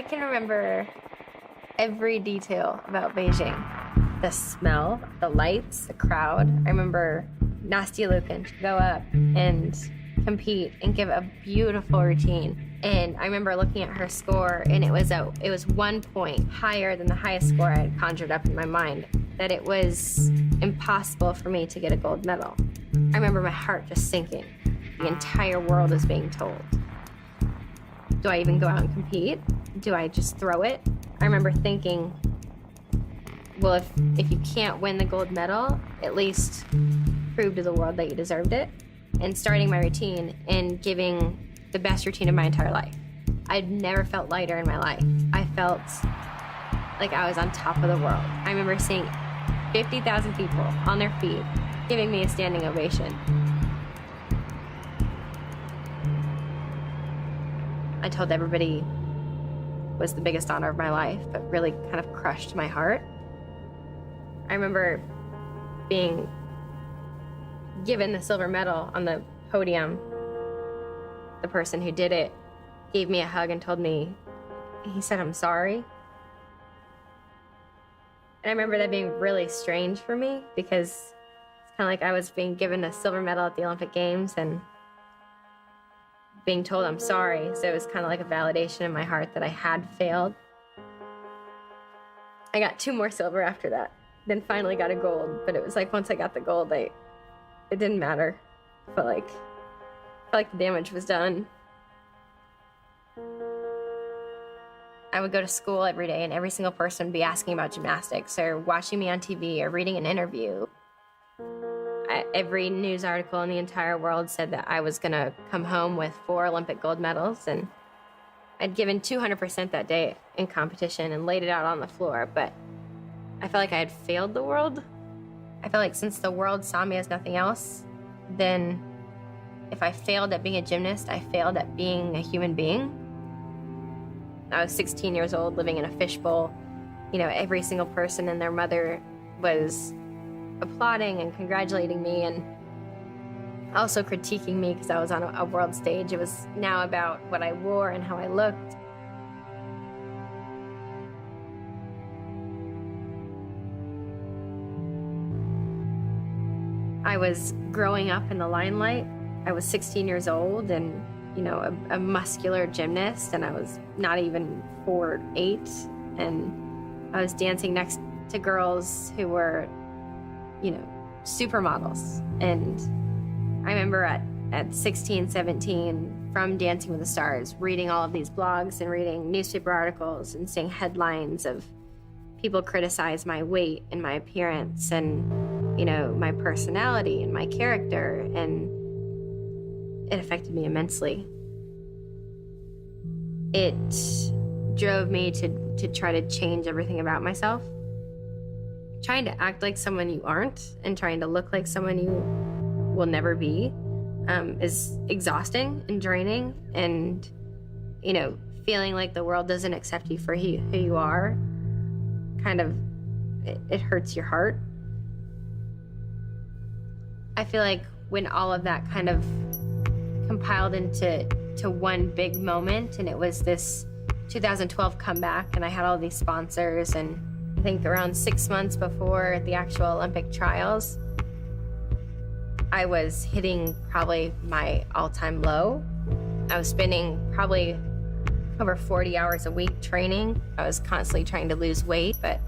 can remember every detail about Beijing. The smell, the lights, the crowd. I remember Nastia Lukin go up and compete and give a beautiful routine. And I remember looking at her score, and it was 1 point higher than the highest score I had conjured up in my mind, that it was impossible for me to get a gold medal. I remember my heart just sinking. The entire world is being told. Do I even go out and compete? Do I just throw it? I remember thinking, well, if you can't win the gold medal, at least prove to the world that you deserved it. And starting my routine and giving the best routine of my entire life. I'd never felt lighter in my life. I felt like I was on top of the world. I remember seeing 50,000 people on their feet giving me a standing ovation. I told everybody it was the biggest honor of my life, but really kind of crushed my heart. I remember being given the silver medal on the podium. The person who did it gave me a hug and told me, he said, "I'm sorry." And I remember that being really strange for me, because it's kind of like I was being given a silver medal at the Olympic Games and being told I'm sorry. So it was kind of like a validation in my heart that I had failed. I got 2 more silver after that, then finally got a gold. But it was like once I got the gold, it didn't matter. I felt like the damage was done. I would go to school every day, and every single person would be asking about gymnastics or watching me on TV or reading an interview. Every news article in the entire world said that I was gonna come home with 4 Olympic gold medals, and I'd given 200% that day in competition and laid it out on the floor, but I felt like I had failed the world. I felt like since the world saw me as nothing else, then if I failed at being a gymnast, I failed at being a human being. I was 16 years old, living in a fishbowl. You know, every single person and their mother was applauding and congratulating me, and also critiquing me because I was on a world stage. It was now about what I wore and how I looked. I was growing up in the limelight. I was 16 years old and, you know, a muscular gymnast, and I was not even 4'8", and I was dancing next to girls who were, you know, supermodels. And I remember at 16, 17, from Dancing with the Stars, reading all of these blogs and reading newspaper articles and seeing headlines of people criticize my weight and my appearance and, you know, my personality and my character, and it affected me immensely. It drove me to try to change everything about myself. Trying to act like someone you aren't and trying to look like someone you will never be is exhausting and draining, and, you know, feeling like the world doesn't accept you for who you are, kind of, it hurts your heart. I feel like when all of that kind of compiled into one big moment, and it was this 2012 comeback, and I had all these sponsors, and I think around 6 months before the actual Olympic trials, I was hitting probably my all-time low. I was spending probably over 40 hours a week training. I was constantly trying to lose weight, but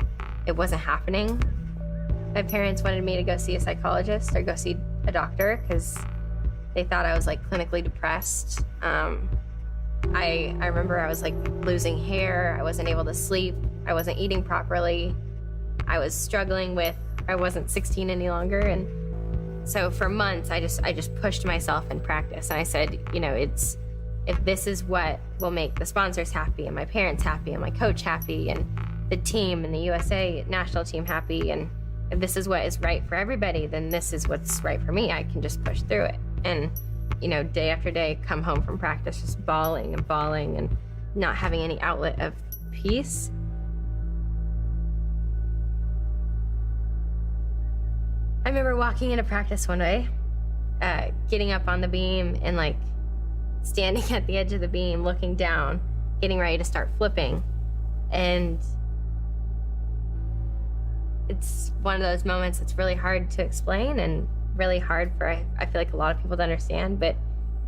it wasn't happening. My parents wanted me to go see a psychologist or go see a doctor because they thought I was like clinically depressed. I remember I was like losing hair. I wasn't able to sleep. I wasn't eating properly. I was struggling with, I wasn't 16 any longer. And so for months, I just pushed myself in practice. And I said, you know, if this is what will make the sponsors happy and my parents happy and my coach happy and the team and the USA national team happy, and if this is what is right for everybody, then this is what's right for me. I can just push through it. And, you know, day after day, come home from practice just bawling and not having any outlet of peace. I remember walking into practice one day, getting up on the beam and like standing at the edge of the beam, looking down getting ready to start flipping. And it's one of those moments that's really hard to explain and really hard for, I feel like, a lot of people to understand. But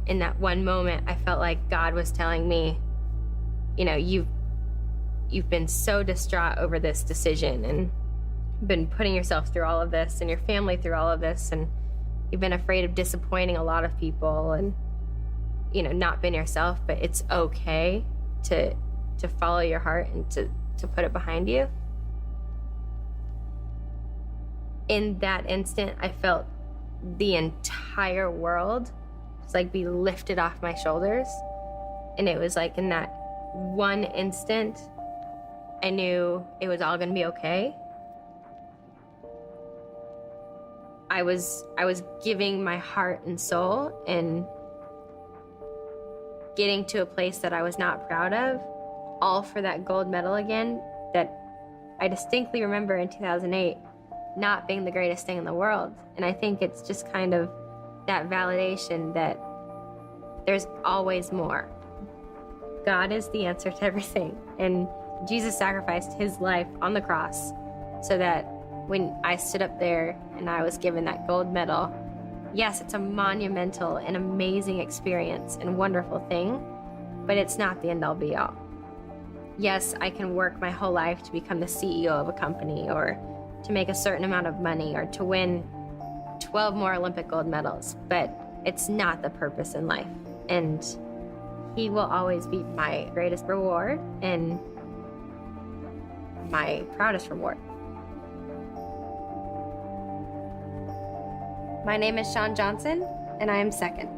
in that one moment, I felt like God was telling me, you know, you've been so distraught over this decision and been putting yourself through all of this and your family through all of this, and you've been afraid of disappointing a lot of people and, you know, not being yourself, but it's okay to follow your heart and to put it behind you. In that instant, I felt the entire world just like be lifted off my shoulders. And it was like in that one instant, I knew it was all gonna be okay. I was giving my heart and soul and getting to a place that I was not proud of, all for that gold medal again, that I distinctly remember in 2008 not being the greatest thing in the world. And I think it's just kind of that validation that there's always more. God is the answer to everything. And Jesus sacrificed his life on the cross so that when I stood up there and I was given that gold medal, yes, it's a monumental and amazing experience and wonderful thing, but it's not the end all be all. Yes, I can work my whole life to become the CEO of a company or to make a certain amount of money or to win 12 more Olympic gold medals, but it's not the purpose in life. And he will always be my greatest reward and my proudest reward. My name is Shawn Johnson, and I am second.